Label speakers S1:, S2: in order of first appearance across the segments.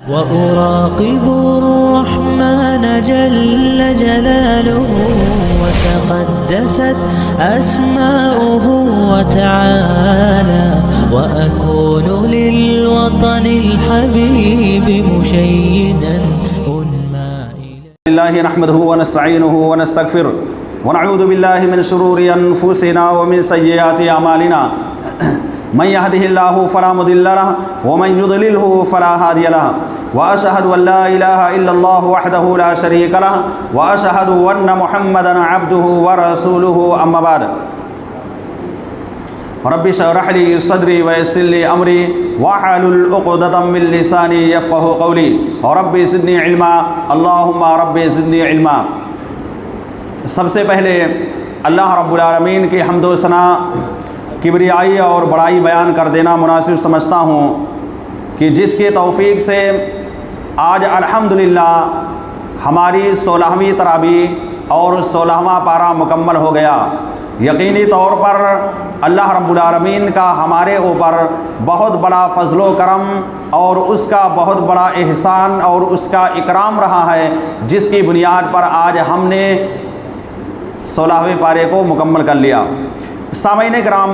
S1: وأراقب الرحمن جل جلاله وتقدست أسماؤه وتعالى وأكون للوطن الحبيب مشيدا أنمى
S2: الله نحمده ونستعينه ونستغفره ونعوذ بالله من شرور أنفسنا ومن سيئات أعمالنا من يهده الله فلا مضل له ومن يضلله فلا هادي له وأشهد أن لا إله إلا الله وحده لا شريك له وأشهد أن محمدا عبده ورسوله أما بعد رب اشرح لي صدري ويسر لي أمري واحلل عقدة من لساني يفقهوا قولي رب زدني علما اللهم رب زدني علما۔ سب سے پہلے اللہ رب العالمین کی حمد و ثنا کبریائی اور بڑائی بیان کر دینا مناسب سمجھتا ہوں کہ جس کی توفیق سے آج الحمدللہ ہماری 16ویں تراویح اور 16واں پارہ مکمل ہو گیا۔ یقینی طور پر اللہ رب العالمین کا ہمارے اوپر بہت بڑا فضل و کرم اور اس کا بہت بڑا احسان اور اس کا اکرام رہا ہے، جس کی بنیاد پر آج ہم نے 16ویں پارے کو مکمل کر لیا۔ سامعین کرام،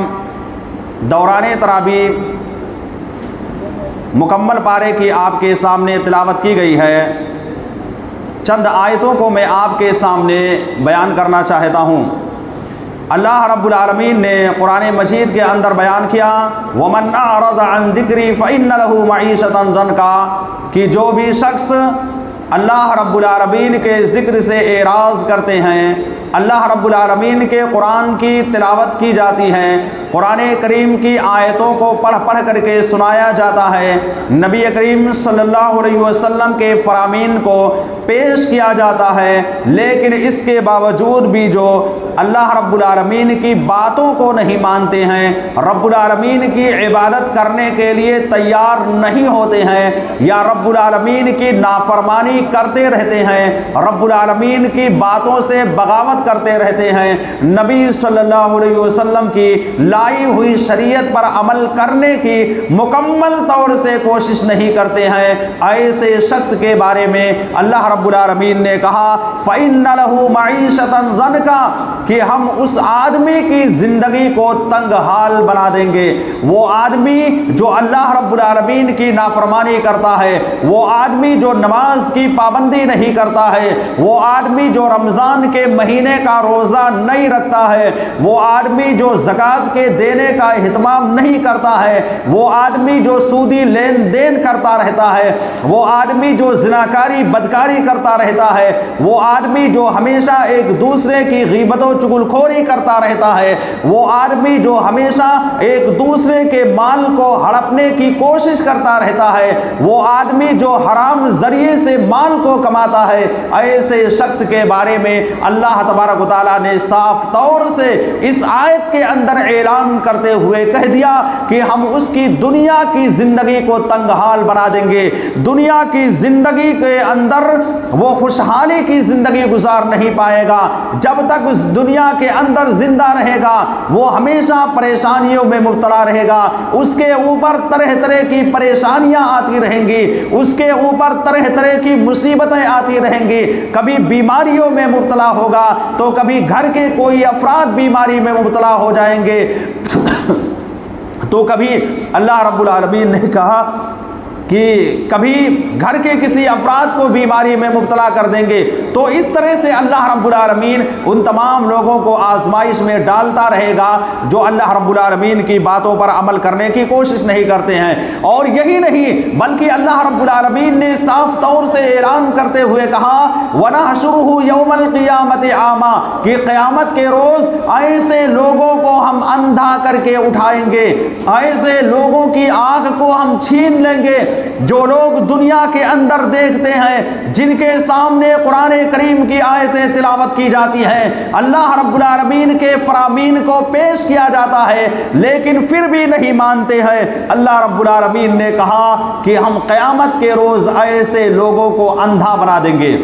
S2: دوران تراویح مکمل پارے کی آپ کے سامنے تلاوت کی گئی ہے۔ چند آیتوں کو میں آپ کے سامنے بیان کرنا چاہتا ہوں۔ اللہ رب العالمین نے قرآن مجید کے اندر بیان کیا وَمَنْ أَعْرَضَ عَنْ ذِكْرِي فَإِنَّ لَهُ مَعِيشَةً ضَنْكًا، کہ جو بھی شخص اللہ رب العالمین کے ذکر سے اعراض کرتے ہیں، اللہ رب العالمین کے قرآن کی تلاوت کی جاتی ہے، قرآن کریم کی آیتوں کو پڑھ کر کے سنایا جاتا ہے، نبی کریم صلی اللہ علیہ وسلم کے فرامین کو پیش کیا جاتا ہے، لیکن اس کے باوجود بھی جو اللہ رب العالمین کی باتوں کو نہیں مانتے ہیں، رب العالمین کی عبادت کرنے کے لیے تیار نہیں ہوتے ہیں، یا رب العالمین کی نافرمانی کرتے رہتے ہیں، رب العالمین کی باتوں سے بغاوت کرتے رہتے ہیں، نبی صلی اللہ علیہ وسلم کی لائی ہوئی شریعت پر عمل کرنے کی مکمل طور سے کوشش نہیں کرتے ہیں، ایسے شخص کے بارے میں اللہ رب العالمین نے کہا فَإِنَّ لَهُ مَعِيشَةً ضَنْكًا، کہ ہم اس آدمی کی زندگی کو تنگ حال بنا دیں گے۔ وہ آدمی جو اللہ رب العالمین کی نافرمانی کرتا ہے، وہ آدمی جو نماز کی پابندی نہیں کرتا ہے، وہ آدمی جو رمضان کے مہینے کا روزہ نہیں رکھتا ہے، وہ آدمی جو زکوٰۃ کے دینے کا اہتمام نہیں کرتا ہے، وہ آدمی جو سودی لین دین کرتا رہتا ہے، وہ آدمی جو زناکاری بدکاری کرتا رہتا ہے، وہ آدمی جو ہمیشہ ایک دوسرے کی غیبت و چغلخوری کرتا رہتا ہے، وہ آدمی جو ہمیشہ ایک دوسرے کے مال کو ہڑپنے کی کوشش کرتا رہتا ہے، وہ آدمی جو حرام ذریعے سے مال کو کماتا ہے، ایسے شخص کے بارے میں اللہ تبارک و تعالیٰ نے صاف طور سے اس آیت کے اندر اعلان کرتے ہوئے کہہ دیا کہ ہم اس کی دنیا کی زندگی کو تنگ حال بنا دیں گے۔ دنیا کی زندگی کے اندر وہ خوشحالی کی زندگی گزار نہیں پائے گا۔ جب تک اس دنیا کے اندر زندہ رہے گا، وہ ہمیشہ پریشانیوں میں مبتلا رہے گا، اس کے اوپر طرح طرح کی پریشانیاں آتی رہیں گی، اس کے اوپر طرح طرح کی مصیبتیں آتی رہیں گی، کبھی بیماریوں میں مبتلا ہوگا تو کبھی گھر کے کوئی افراد بیماری میں مبتلا ہو جائیں گے، تو کبھی اللہ رب العالمین نے کہا کہ کبھی گھر کے کسی افراد کو بیماری میں مبتلا کر دیں گے۔ تو اس طرح سے اللہ رب العالمین ان تمام لوگوں کو آزمائش میں ڈالتا رہے گا جو اللہ رب العالمین کی باتوں پر عمل کرنے کی کوشش نہیں کرتے ہیں۔ اور یہی نہیں بلکہ اللہ رب العالمین نے صاف طور سے اعلان کرتے ہوئے کہا وَنَحْشُرُهُ يَوْمَ الْقِيَامَةِ أَعْمَىٰ، کہ قیامت کے روز ایسے لوگوں کو ہم اندھا کر کے اٹھائیں گے، ایسے لوگوں کی آنکھ کو ہم چھین لیں گے جو لوگ دنیا کے اندر دیکھتے ہیں، جن کے سامنے قرآن کریم کی آیتیں تلاوت کی جاتی ہیں، اللہ رب العالمین کے فرامین کو پیش کیا جاتا ہے، لیکن پھر بھی نہیں مانتے ہیں۔ اللہ رب العالمین نے کہا کہ ہم قیامت کے روز ایسے لوگوں کو اندھا بنا دیں گے،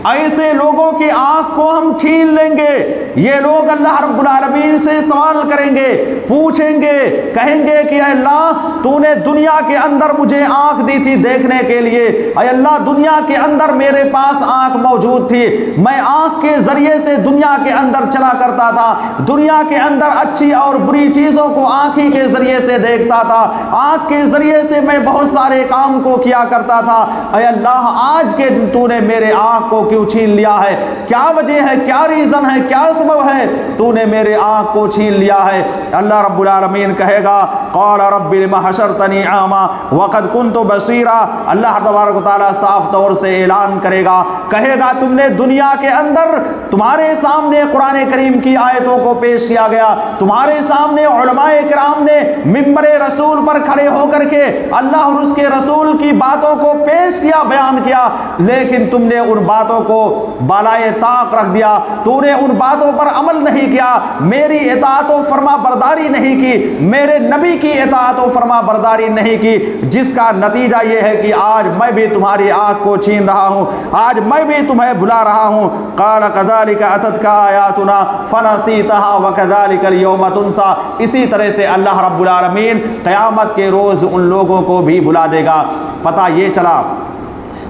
S2: ایسے لوگوں کی آنکھ کو ہم چھین لیں گے۔ یہ لوگ اللہ رب العالمین سے سوال کریں گے، پوچھیں گے، کہیں گے کہ اے اللہ تو نے دنیا کے اندر مجھے آنکھ دی تھی دیکھنے کے لیے، اے اللہ دنیا کے اندر میرے پاس آنکھ موجود تھی، میں آنکھ کے ذریعے سے دنیا کے اندر چلا کرتا تھا، دنیا کے اندر اچھی اور بری چیزوں کو آنکھ ہی کے ذریعے سے دیکھتا تھا، آنکھ کے ذریعے سے میں بہت سارے کام کو کیا کرتا تھا، اے اللہ آج کے دن تو نے میرے آنکھ کو کیوں چھین لیا ہے؟ کیا وجہ ہے، کیا ریزن ہے، کیا سبب ہے تو نے میرے آنکھ کو چھین لیا ہے؟ اللہ رب العالمین کہے گا قال رب لم حشرتنی اعما وقد كنت بصیرا، اللہ تبارک و تعالیٰ صاف طور سے اعلان کرے گا، کہے گا تم نے دنیا کے اندر تمہارے سامنے قرآن کریم کی آیتوں کو پیش کیا گیا، تمہارے سامنے علماء کرام نے منبر رسول پر کھڑے ہو کر کے اللہ اور اس کے رسول کی باتوں کو پیش کیا، بیان کیا، لیکن تم نے ان باتوں کو بالائے طاق رکھ دیا، تو نے ان باتوں پر عمل نہیں کیا، میری اطاعت و فرما برداری نہیں کی، میرے نبی کی اطاعت و فرما برداری نہیں کی، جس کا نتیجہ یہ ہے کہ آج میں بھی تمہاری آنکھ کو چھین رہا ہوں، آج میں بھی تمہیں بلا رہا ہوں۔ قال كذلك اتتك آیاتنا فنسیتها وكذلك اليوم تنسى، اسی طرح سے اللہ رب العالمین قیامت کے روز ان لوگوں کو بھی بلا دے گا۔ پتہ یہ چلا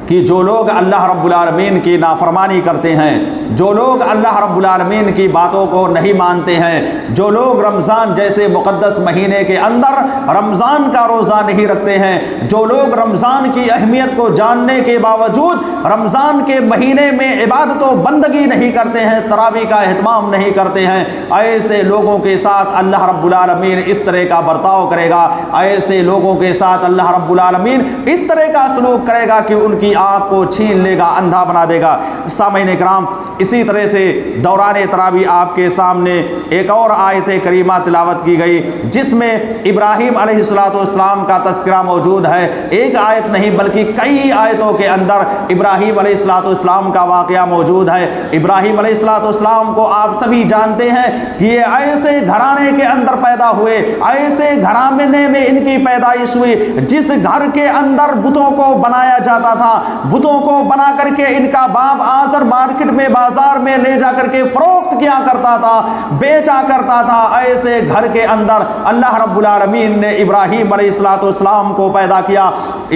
S2: کہ جو لوگ اللہ رب العالمین کی نافرمانی کرتے ہیں، جو لوگ اللہ رب العالمین کی باتوں کو نہیں مانتے ہیں، جو لوگ رمضان جیسے مقدس مہینے کے اندر رمضان کا روزہ نہیں رکھتے ہیں، جو لوگ رمضان کی اہمیت کو جاننے کے باوجود رمضان کے مہینے میں عبادت و بندگی نہیں کرتے ہیں، تراویح کا اہتمام نہیں کرتے ہیں، ایسے لوگوں کے ساتھ اللہ رب العالمین اس طرح کا برتاؤ کرے گا، ایسے لوگوں کے ساتھ اللہ رب العالمین اس طرح کا سلوک کرے گا کہ ان کی آنکھ کو چھین لے گا، اندھا بنا دے گا۔ سامعین کرام، اسی طرح سے دوران تراویح آپ کے سامنے ایک اور آیت کریمہ تلاوت کی گئی جس میں ابراہیم علیہ السلام کا تذکرہ موجود ہے، ایک آیت نہیں بلکہ کئی آیتوں کے اندر ابراہیم علیہ السلام کا واقعہ موجود ہے۔ ابراہیم علیہ السلام کو آپ سبھی جانتے ہیں کہ یہ ایسے گھرانے کے اندر پیدا ہوئے، ایسے گھرانے میں ان کی پیدائش ہوئی جس گھر کے اندر بتوں کو بنایا جاتا تھا، بتوں کو بنا کر کے ان کا باپ آزر مارکیٹ میں بازار میں لے جا کر کے فروخت کیا کرتا تھا، بیچا کرتا تھا۔ ایسے گھر کے اندر اللہ رب العالمین نے ابراہیم علیہ السلام کو پیدا کیا۔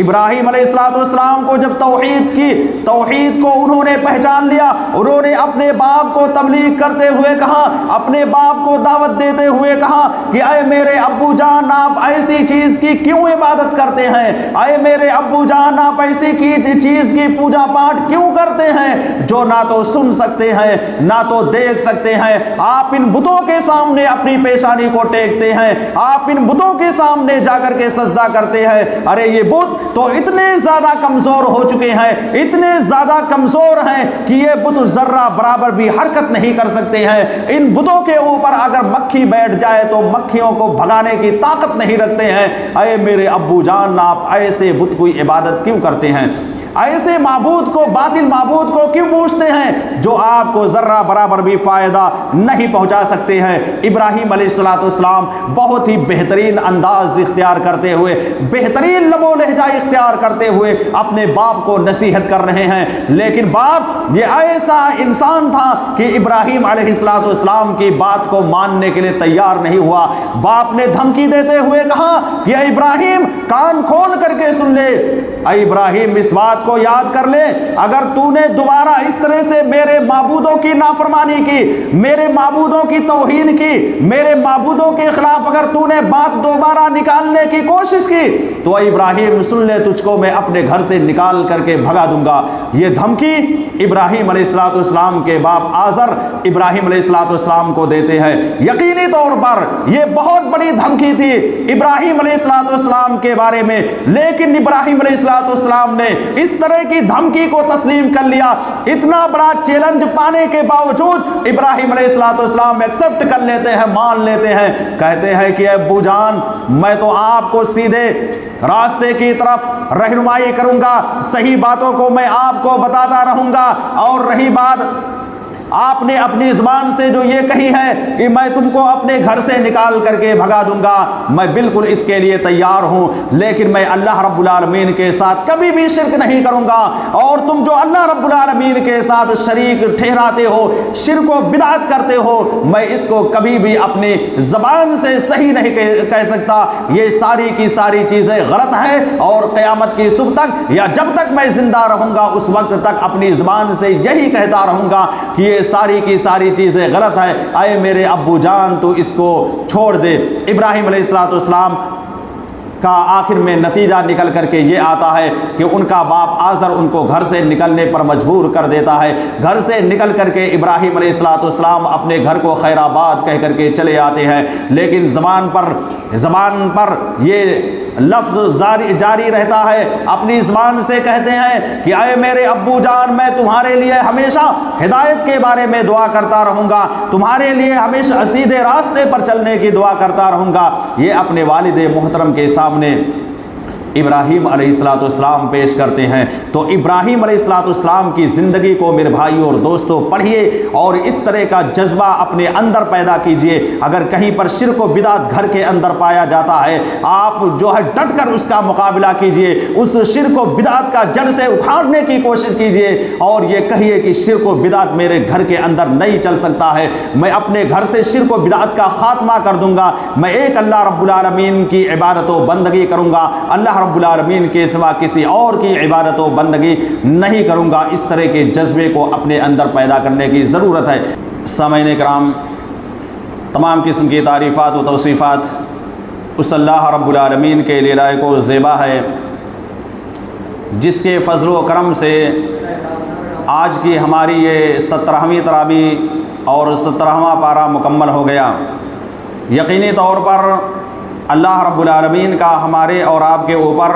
S2: ابراہیم علیہ السلام کو جب توحید کو انہوں نے پہچان لیا، انہوں نے اپنے باپ کو تبلیغ کرتے ہوئے کہا، اپنے باپ کو دعوت دیتے ہوئے کہا کہ اے میرے ابو جان آپ ایسی چیز کی کیوں عبادت کرتے ہیں، اے میرے ابو جان آپ ایسی چیز کی پوجا پاٹ کیوں کرتے ہیں جو نہ تو سن سکتے ہیں نہ تو دیکھ سکتے ہیں؟ آپ ان بتوں کے سامنے اپنی پیشانی کو ٹیکتے ہیں، آپ ان بتوں کے سامنے جا کر کے سجدہ کرتے ہیں۔ ارے یہ بت تو اتنے زیادہ کمزور ہو چکے ہیں، اتنے زیادہ کمزور ہیں کہ یہ بت ذرہ برابر بھی حرکت نہیں کر سکتے ہیں۔ ان بتوں کے اوپر اگر مکھی بیٹھ جائے تو مکھیوں کو بھگانے کی طاقت نہیں رکھتے ہیں۔ اے میرے ابو جان آپ ایسے بت کی عبادت کیوں کرتے ہیں؟ ایسے معبود کو، باطل معبود کو کیوں پوچھتے ہیں جو آپ کو ذرہ برابر بھی فائدہ نہیں پہنچا سکتے ہیں؟ ابراہیم علیہ السلام بہت ہی بہترین انداز اختیار کرتے ہوئے، بہترین لب و لہجہ اختیار کرتے ہوئے اپنے باپ کو نصیحت کر رہے ہیں، لیکن باپ یہ ایسا انسان تھا کہ ابراہیم علیہ السلام کی بات کو ماننے کے لیے تیار نہیں ہوا۔ باپ نے دھمکی دیتے ہوئے کہا کہ اے ابراہیم کان کھول کر کے سن لے، اے ابراہیم اس بات کو یاد کر لے، اگر تو نے دوبارہ اس طرح سے میرے معبودوں کی نافرمانی کی، میرے معبودوں کی توہین کی، میرے معبودوں کے خلاف اگر تو نے بات دوبارہ نکالنے کی کوشش کی تو اے ابراہیم سن لے تجھ کو میں اپنے گھر سے نکال کر کے بھگا دوں گا۔ یہ دھمکی ابراہیم علیہ السلام کے باپ آزر ابراہیم علیہ السلام کو دیتے ہیں۔ یقینی طور پر یہ بہت بڑی دھمکی تھی ابراہیم علیہ السلام کے بارے میں، لیکن ابراہیم علیہ السلام نے اس طرح کی دھمکی کو تسلیم کر لیا۔ اتنا بڑا چیلنج پانے کے باوجود ابراہیم علیہ السلام ایکسپٹ کر لیتے ہیں، مان لیتے ہیں، کہتے ہیں کہ ابو جان میں تو آپ کو سیدھے راستے کی طرف رہنمائی کروں گا، صحیح باتوں کو میں آپ کو بتاتا رہوں گا، اور رہی بات آپ نے اپنی زبان سے جو یہ کہی ہے کہ میں تم کو اپنے گھر سے نکال کر کے بھگا دوں گا، میں بالکل اس کے لیے تیار ہوں، لیکن میں اللہ رب العالمین کے ساتھ کبھی بھی شرک نہیں کروں گا، اور تم جو اللہ رب العالمین کے ساتھ شریک ٹھہراتے ہو، شرک و بدعت کرتے ہو، میں اس کو کبھی بھی اپنی زبان سے صحیح نہیں کہہ سکتا، یہ ساری کی ساری چیزیں غلط ہیں، اور قیامت کی صبح تک یا جب تک میں زندہ رہوں گا اس وقت تک اپنی زبان سے یہی کہتا رہوں گا کہ یہ ساری کی ساری چیزیں غلط ہے، اے میرے ابو جان تو اس کو چھوڑ دے۔ ابراہیم علیہ السلام کا آخر میں نتیجہ نکل کر کے یہ آتا ہے کہ ان کا باپ آزر ان کو گھر سے نکلنے پر مجبور کر دیتا ہے۔ گھر سے نکل کر کے ابراہیم علیہ السلام اپنے گھر کو خیر آباد کہہ کر کے چلے آتے ہیں، لیکن زبان پر یہ لفظ جاری رہتا ہے، اپنی زبان سے کہتے ہیں کہ اے میرے ابو جان میں تمہارے لیے ہمیشہ ہدایت کے بارے میں دعا کرتا رہوں گا، تمہارے لیے ہمیشہ سیدھے راستے پر چلنے کی دعا کرتا رہوں گا۔ یہ اپنے والد محترم کے سامنے ابراہیم علیہ السلام پیش کرتے ہیں۔ تو ابراہیم علیہ السلام کی زندگی کو میرے بھائیوں اور دوستوں پڑھیے اور اس طرح کا جذبہ اپنے اندر پیدا کیجئے۔ اگر کہیں پر شرک و بدعت گھر کے اندر پایا جاتا ہے، آپ جو ہے ڈٹ کر اس کا مقابلہ کیجئے، اس شرک و بدعت کا جڑ سے اکھاڑنے کی کوشش کیجئے، اور یہ کہیے کہ شرک و بدعت میرے گھر کے اندر نہیں چل سکتا ہے، میں اپنے گھر سے شرک و بدعت کا خاتمہ کر دوں گا، میں ایک اللہ رب العالمین کی عبادت و بندگی کروں گا، اللہ رب العالمین کے سوا کسی اور کی عبادت و بندگی نہیں کروں گا۔ اس طرح کے جذبے کو اپنے اندر پیدا کرنے کی ضرورت ہے۔ سامعین کرام، تمام قسم کی تعریفات و توصیفات اس اللہ رب العالمین کے لیے لائق و زیبا ہے جس کے فضل و کرم سے آج کی ہماری یہ 17ویں تراویح اور 17واں پارہ مکمل ہو گیا۔ یقینی طور پر اللہ رب العالمین کا ہمارے اور آپ کے اوپر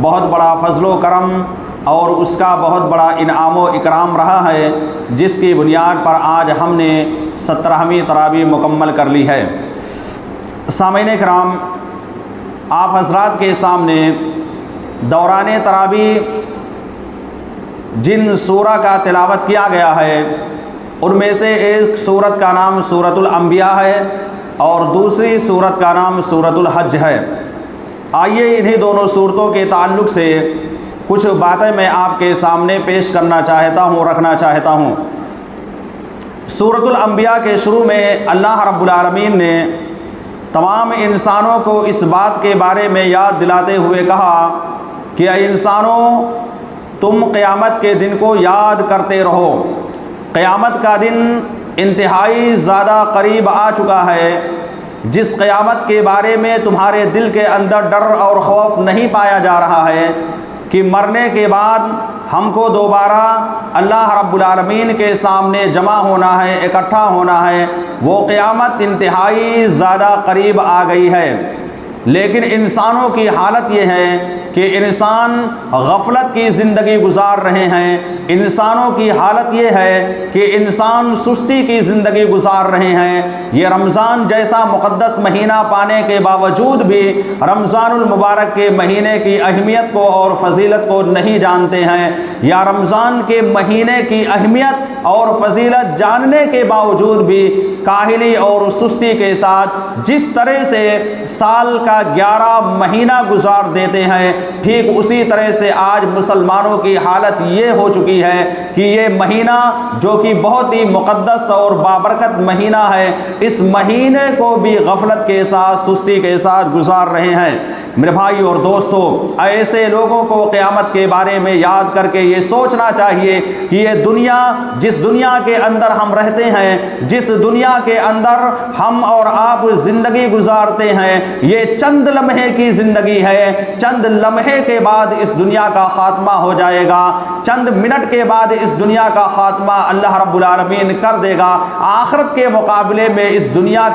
S2: بہت بڑا فضل و کرم اور اس کا بہت بڑا انعام و اکرام رہا ہے، جس کی بنیاد پر آج ہم نے 17ویں تراویح مکمل کر لی ہے۔ سامعین کرام، آپ حضرات کے سامنے دوران تراویح جن سورہ کا تلاوت کیا گیا ہے ان میں سے ایک سورت کا نام سورۃ الانبیاء ہے اور دوسری سورت کا نام سورۃ الحج ہے۔ آئیے انہی دونوں سورتوں کے تعلق سے کچھ باتیں میں آپ کے سامنے پیش کرنا چاہتا ہوں، رکھنا چاہتا ہوں۔ سورۃ الانبیاء کے شروع میں اللہ رب العالمین نے تمام انسانوں کو اس بات کے بارے میں یاد دلاتے ہوئے کہا کہ اے انسانوں، تم قیامت کے دن کو یاد کرتے رہو۔ قیامت کا دن انتہائی زیادہ قریب آ چکا ہے، جس قیامت کے بارے میں تمہارے دل کے اندر ڈر اور خوف نہیں پایا جا رہا ہے کہ مرنے کے بعد ہم کو دوبارہ اللہ رب العالمین کے سامنے جمع ہونا ہے، اکٹھا ہونا ہے، وہ قیامت انتہائی زیادہ قریب آ گئی ہے۔ لیکن انسانوں کی حالت یہ ہے کہ انسان غفلت کی زندگی گزار رہے ہیں، انسانوں کی حالت یہ ہے کہ انسان سستی کی زندگی گزار رہے ہیں۔ یہ رمضان جیسا مقدس مہینہ پانے کے باوجود بھی رمضان المبارک کے مہینے کی اہمیت کو اور فضیلت کو نہیں جانتے ہیں، یا رمضان کے مہینے کی اہمیت اور فضیلت جاننے کے باوجود بھی کاہلی اور سستی کے ساتھ جس طرح سے سال کا 11 مہینہ گزار دیتے ہیں، ٹھیک اسی طرح سے آج مسلمانوں کی حالت یہ ہو چکی ہے کہ یہ مہینہ جو کہ بہت ہی مقدس اور بابرکت مہینہ ہے، اس مہینے کو بھی غفلت کے ساتھ، سستی کے ساتھ گزار رہے ہیں۔ میرے بھائی اور دوستو، ایسے لوگوں کو قیامت کے بارے میں یاد کر کے یہ سوچنا چاہیے کہ یہ دنیا، جس دنیا کے اندر ہم رہتے ہیں، جس دنیا کے اندر ہم اور آپ زندگی گزارتے ہیں، یہ چند لمحے کی زندگی ہے۔ چند لمحے کے بعد اس دنیا کا خاتمہ ہو جائے گا، چند منٹ کے بعد اس دنیا کا خاتمہ اللہ رب العالمین کر دے گا۔ آخرت کے مقابلے میں اس دنیا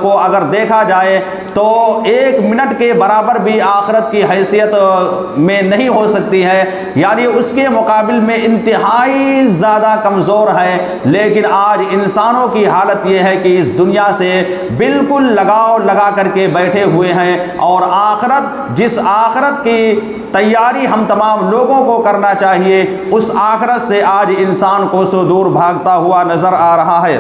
S2: کو اگر دیکھا جائے تو 1 منٹ کے برابر بھی آخرت کی حیثیت میں نہیں ہو سکتی ہے، یعنی اس کے مقابل میں انتہائی زیادہ کمزور ہے۔ لیکن آج انسانوں کی حالت یہ ہے کہ اس دنیا سے بالکل لگاؤ لگا کر کے بیٹھے ہوئے ہیں، اور آخرت، جس آخرت کی تیاری ہم تمام لوگوں کو کرنا چاہیے۔ اس آخرت سے آج انسان کو سو دور بھاگتا ہوا نظر آ رہا ہے۔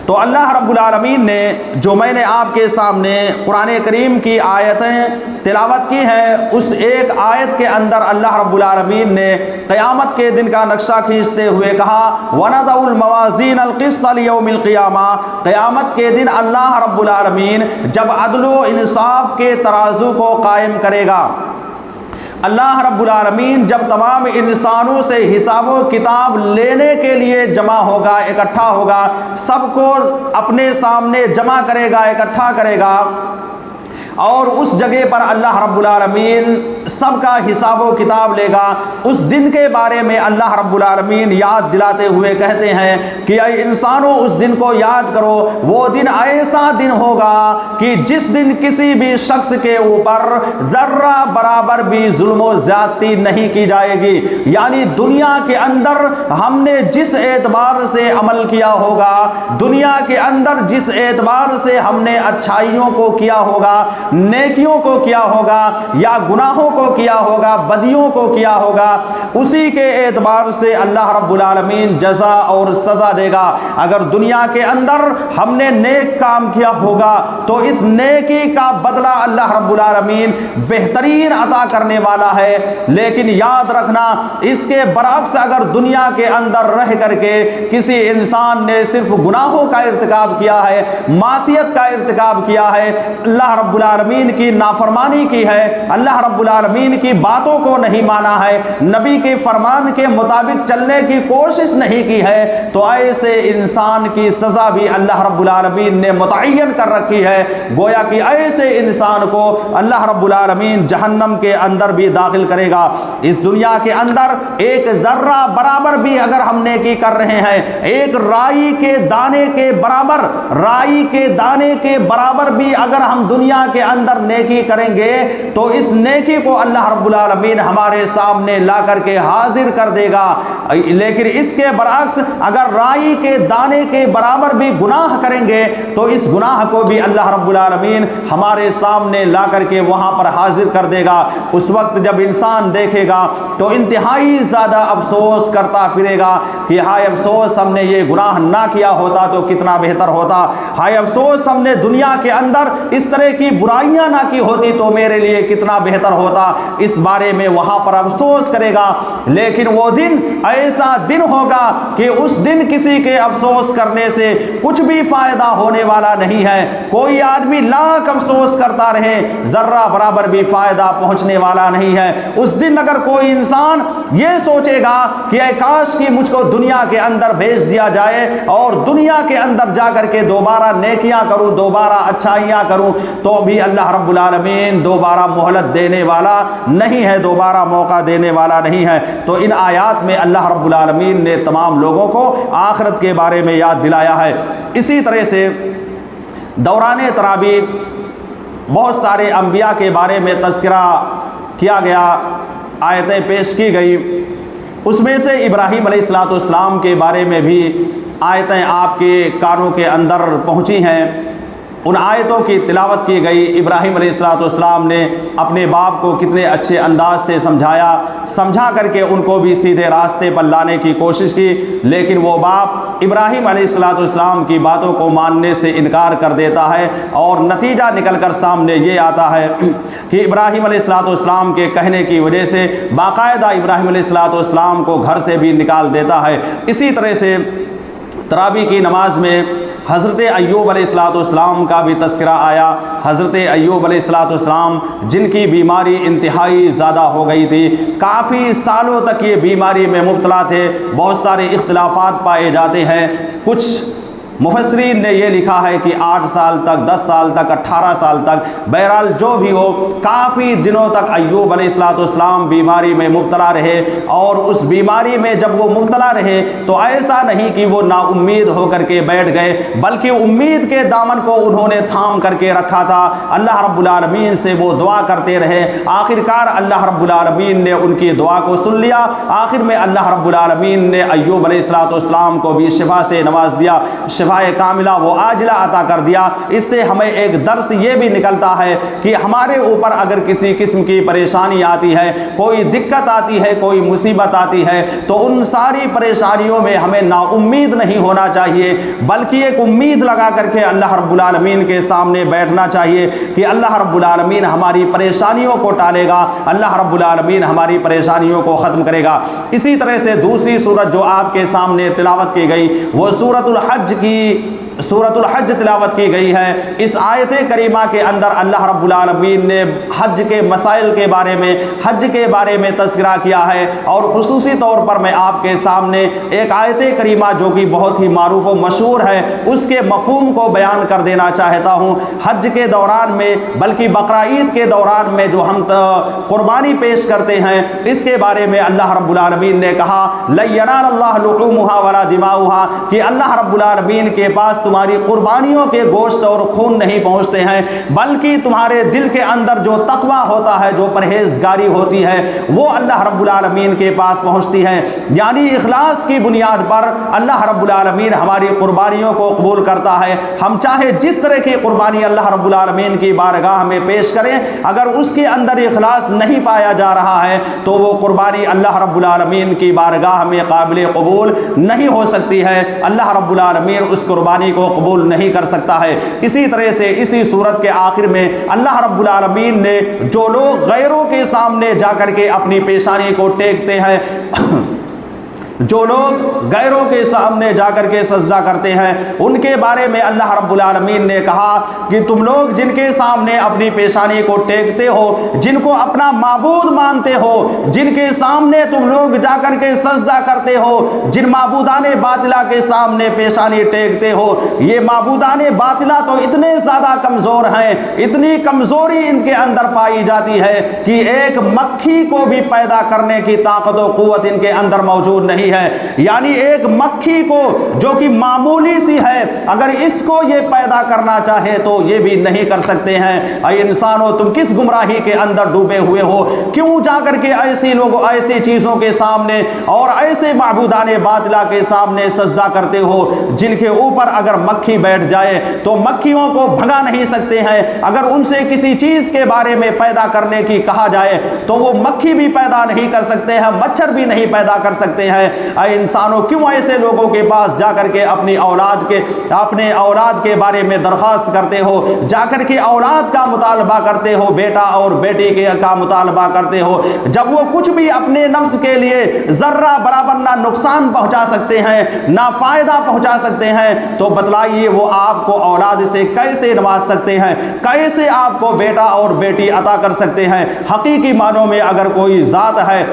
S2: تو اللہ رب العالمین نے جو میں نے آپ کے سامنے قرآن کریم کی آیتیں تلاوت کی ہیں، اس ایک آیت کے اندر اللہ رب العالمین نے قیامت کے دن کا نقشہ کھینچتے ہوئے کہا وَنَضَعُ الْمَوَازِينَ الْقِسْطَ لِيَوْمِ الْقِيَامَةِ، قیامت کے دن اللہ رب العالمین جب عدل و انصاف کے ترازو کو قائم کرے گا، اللہ رب العالمین جب تمام انسانوں سے حساب و کتاب لینے کے لیے جمع ہوگا، اکٹھا ہوگا، سب کو اپنے سامنے جمع کرے گا، اکٹھا کرے گا، اور اس جگہ پر اللہ رب العالمین سب کا حساب و کتاب لے گا۔ اس دن کے بارے میں اللہ رب العالمین یاد دلاتے ہوئے کہتے ہیں کہ اے انسانوں اس دن کو یاد کرو، وہ دن ایسا دن ہوگا کہ جس دن کسی بھی شخص کے اوپر ذرہ برابر بھی ظلم و زیادتی نہیں کی جائے گی۔ یعنی دنیا کے اندر ہم نے جس اعتبار سے عمل کیا ہوگا، دنیا کے اندر جس اعتبار سے ہم نے اچھائیوں کو کیا ہوگا، نیکیوں کو کیا ہوگا، یا گناہوں کو کیا ہوگا، بدیوں کو کیا ہوگا، اسی کے اعتبار سے اللہ رب العالمین جزا اور سزا دے گا۔ اگر دنیا کے اندر ہم نے نیک کام کیا ہوگا تو اس نیکی کا بدلہ اللہ رب العالمین بہترین عطا کرنے والا ہے۔ لیکن یاد رکھنا اس کے برعکس اگر دنیا کے اندر رہ کر کے کسی انسان نے صرف گناہوں کا ارتکاب کیا ہے، معصیت کا ارتکاب کیا ہے، اللہ رب العالمین کی نافرمانی کی ہے، اللہ رب العالمین کی باتوں کو نہیں مانا ہے، نبی کے فرمان کے مطابق چلنے کی کوشش نہیں کی ہے، تو ایسے انسان کی سزا بھی اللہ رب العالمین نے متعین کر رکھی ہے۔ گویا کہ ایسے انسان کو اللہ رب العالمین جہنم کے اندر بھی داخل کرے گا۔ اس دنیا کے اندر ایک ذرہ برابر بھی اگر ہم نیکی کر رہے ہیں، ایک رائی کے دانے کے برابر، رائی کے دانے کے برابر بھی اگر ہم دنیا کے اندر نیکی کریں گے تو اس نیکی کو اللہ رب العالمین ہمارے سامنے لا کر کے حاضر کر دے گا۔ لیکن اس کے برعکس اگر رائی کے دانے کے برابر بھی گناہ کریں گے تو اس گناہ کو بھی اللہ رب العالمین ہمارے سامنے لا کر کے وہاں پر حاضر کر دے گا۔ اس وقت جب انسان دیکھے گا تو انتہائی زیادہ افسوس کرتا پھرے گا کہ ہائے افسوس ہم نے یہ گناہ نہ کیا ہوتا تو کتنا بہتر ہوتا، ہائے افسوس ہم نے دنیا کے اندر اس طرح کی برائیاں نہ کی ہوتی تو میرے لیے کتنا بہتر ہوتا، اس بارے میں وہاں پر افسوس کرے گا۔ لیکن وہ دن ایسا دن ہوگا کہ اس دن کسی کے افسوس کرنے سے کچھ بھی فائدہ ہونے والا نہیں ہے۔ کوئی آدمی لاکھ افسوس کرتا رہے، ذرہ برابر بھی فائدہ پہنچنے والا نہیں ہے۔ اس دن اگر کوئی انسان یہ سوچے گا کہ اے کاش کہ مجھ کو دنیا کے اندر بھیج دیا جائے اور دنیا کے اندر جا کر کے دوبارہ نیکیاں کروں، دوبارہ اچھائیاں کروں، تو بھی اللہ رب العالمین دوبارہ مہلت دینے والا نہیں ہے، دوبارہ موقع دینے والا نہیں ہے۔ تو ان آیات میں اللہ رب العالمین نے تمام لوگوں کو آخرت کے بارے میں یاد دلایا ہے۔ اسی طرح سے دوران تراویح بہت سارے انبیاء کے بارے میں تذکرہ کیا گیا، آیتیں پیش کی گئی، اس میں سے ابراہیم علیہ السلام کے بارے میں بھی آیتیں آپ کے کانوں کے اندر پہنچی ہیں۔ ان آیتوں کی تلاوت کی گئی۔ ابراہیم علیہ السلام نے اپنے باپ کو کتنے اچھے انداز سے سمجھا کر کے ان کو بھی سیدھے راستے پر لانے کی کوشش کی، لیکن وہ باپ ابراہیم علیہ السلام کی باتوں کو ماننے سے انکار کر دیتا ہے، اور نتیجہ نکل کر سامنے یہ آتا ہے کہ ابراہیم علیہ السلام کے کہنے کی وجہ سے باقاعدہ ابراہیم علیہ السلام کو گھر سے بھی نکال دیتا ہے۔ اسی طرح سے تراویح کی نماز میں حضرت ایوب علیہ السلام کا بھی تذکرہ آیا۔ حضرت ایوب علیہ السلام جن کی بیماری انتہائی زیادہ ہو گئی تھی، کافی سالوں تک یہ بیماری میں مبتلا تھے، بہت سارے اختلافات پائے جاتے ہیں۔ کچھ مفسرین نے یہ لکھا ہے کہ 8 سال تک، 10 سال تک، 18 سال تک، بہرحال جو بھی ہو کافی دنوں تک ایوب علیہ السلام بیماری میں مبتلا رہے، اور اس بیماری میں جب وہ مبتلا رہے تو ایسا نہیں کہ وہ نا امید ہو کر کے بیٹھ گئے، بلکہ امید کے دامن کو انہوں نے تھام کر کے رکھا تھا۔ اللہ رب العالمین سے وہ دعا کرتے رہے، آخرکار اللہ رب العالمین نے ان کی دعا کو سن لیا۔ آخر میں اللہ رب العالمین نے ایوب علیہ السلام کو بھی شفا سے نواز دیا، شفائے کاملہ و عاجلہ عطا کر دیا۔ اس سے ہمیں ایک درس یہ بھی نکلتا ہے کہ ہمارے اوپر اگر کسی قسم کی پریشانی آتی ہے، کوئی دقت آتی ہے، کوئی مصیبت آتی ہے، تو ان ساری پریشانیوں میں ہمیں نا امید نہیں ہونا چاہیے، بلکہ ایک امید لگا کر کے اللہ رب العالمین کے سامنے بیٹھنا چاہیے کہ اللہ رب العالمین ہماری پریشانیوں کو ٹالے گا، اللہ رب العالمین ہماری پریشانیوں کو ختم کرے گا۔ اسی طرح سے دوسری سورت جو آپ کے سامنے تلاوت کی گئی وہ سورۃ الحج تلاوت کی گئی ہے۔ اس آیت کریمہ کے اندر اللہ رب العالمین نے حج کے مسائل کے بارے میں، حج کے بارے میں تذکرہ کیا ہے، اور خصوصی طور پر میں آپ کے سامنے ایک آیت کریمہ جو کہ بہت ہی معروف و مشہور ہے اس کے مفہوم کو بیان کر دینا چاہتا ہوں۔ حج کے دوران میں، بلکہ بقرعید کے دوران میں جو ہم قربانی پیش کرتے ہیں، اس کے بارے میں اللہ رب العالمین نے کہا لَن يَنَالَ اللَّهُ لُحُومُهَا وَلَا دِمَاؤُهَا، کہ اللہ رب العالمین کے پاس تمہاری قربانیوں کے گوشت اور خون نہیں پہنچتے ہیں، بلکہ تمہارے دل کے اندر جو تقوی ہوتا ہے، جو پرہیزگاری ہوتی ہے، وہ اللہ رب العالمین کے پاس پہنچتی ہے۔ یعنی اخلاص کی بنیاد پر اللہ رب العالمین ہماری قربانیوں کو قبول کرتا ہے۔ ہم چاہے جس طرح کی قربانی اللہ رب العالمین کی بارگاہ میں پیش کریں، اگر اس کے اندر اخلاص نہیں پایا جا رہا ہے تو وہ قربانی اللہ رب العالمین کی بارگاہ میں قابل قبول نہیں ہو سکتی ہے، اللہ رب العالمین اس قربانی کو قبول نہیں کر سکتا ہے۔ اسی طرح سے اسی صورت کے آخر میں اللہ رب العالمین نے جو لوگ غیروں کے سامنے جا کر کے اپنی پیشانی کو ٹیکتے ہیں، جو لوگ غیروں کے سامنے جا کر کے سجدہ کرتے ہیں، ان کے بارے میں اللہ رب العالمین نے کہا کہ تم لوگ جن کے سامنے اپنی پیشانی کو ٹیکتے ہو، جن کو اپنا معبود مانتے ہو، جن کے سامنے تم لوگ جا کر کے سجدہ کرتے ہو، جن معبودان باطلہ کے سامنے پیشانی ٹیکتے ہو، یہ معبودان باطلہ تو اتنے زیادہ کمزور ہیں، اتنی کمزوری ان کے اندر پائی جاتی ہے کہ ایک مکھی کو بھی پیدا کرنے کی طاقت و قوت ان کے اندر موجود نہیں ہے۔ یعنی ایک مکھی کو جو کہ معمولی سی ہے، اگر اس کو یہ پیدا کرنا چاہے تو یہ بھی نہیں کر سکتے ہیں۔ اے انسانوں، تم کس گمراہی کے اندر ڈوبے ہوئے ہو؟ کیوں جا کر کے ایسی لوگوں، ایسی چیزوں کے سامنے اور ایسے معبودان باطلہ کے سامنے سجدہ کرتے ہو جن کے اوپر اگر مکھی بیٹھ جائے تو مکھیوں کو بھگا نہیں سکتے ہیں؟ اگر ان سے کسی چیز کے بارے میں پیدا کرنے کی کہا جائے تو وہ مکھی بھی پیدا نہیں کر سکتے ہیں، مچھر بھی نہیں پیدا کر سکتے ہیں۔ اے انسانوں، کیوں ایسے لوگوں کے پاس جا کر کے اپنے اولاد کے بارے میں درخواست کرتے ہو، جا کر کے اولاد کا مطالبہ کرتے ہو، بیٹا اور بیٹی کا مطالبہ کرتے ہو، جب وہ کچھ بھی اپنے نفس کے لیے ذرہ برابر نہ نقصان پہنچا سکتے ہیں، نہ فائدہ پہنچا سکتے ہیں، تو بتلائیے وہ آپ کو اولاد سے کیسے نواز سکتے ہیں، کیسے آپ کو بیٹا اور بیٹی عطا کر سکتے ہیں؟ حقیقی معنوں میں اگر کوئی ذات ہے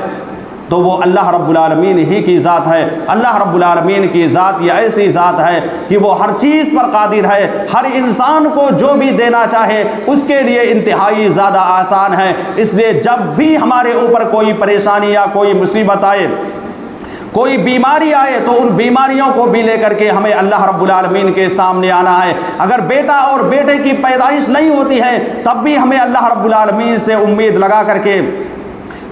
S2: تو وہ اللہ رب العالمین ہی کی ذات ہے۔ اللہ رب العالمین کی ذات یہ ایسی ذات ہے کہ وہ ہر چیز پر قادر ہے، ہر انسان کو جو بھی دینا چاہے اس کے لیے انتہائی زیادہ آسان ہے۔ اس لیے جب بھی ہمارے اوپر کوئی پریشانی یا کوئی مصیبت آئے، کوئی بیماری آئے، تو ان بیماریوں کو بھی لے کر کے ہمیں اللہ رب العالمین کے سامنے آنا ہے۔ اگر بیٹا اور بیٹے کی پیدائش نہیں ہوتی ہے تب بھی ہمیں اللہ رب العالمین سے امید لگا کر کے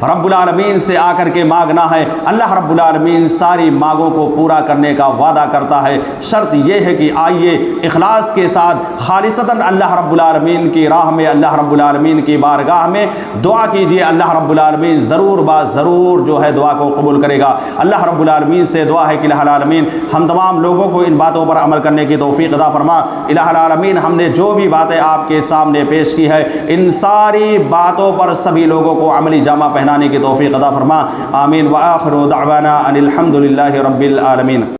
S2: رب العالمین سے آ کر کے مانگنا ہے۔ اللہ رب العالمین ساری مانگوں کو پورا کرنے کا وعدہ کرتا ہے۔ شرط یہ ہے کہ آئیے اخلاص کے ساتھ خالصتاً اللہ رب العالمین کی راہ میں، اللہ رب العالمین کی بارگاہ میں دعا کیجیے۔ اللہ رب العالمین ضرور ضرور جو ہے دعا کو قبول کرے گا۔ اللہ رب العالمین سے دعا ہے کہ الہ العالمین ہم تمام لوگوں کو ان باتوں پر عمل کرنے کی توفیق عطا فرما۔ الہ العالمین ہم نے جو بھی باتیں آپ کے سامنے پیش کی ہے، ان ساری باتوں پر سبھی لوگوں کو عملی جامہ پہنا کی توفیق عطا فرما۔ آمین۔ وآخر دعوانا ان الحمد للہ رب العالمین۔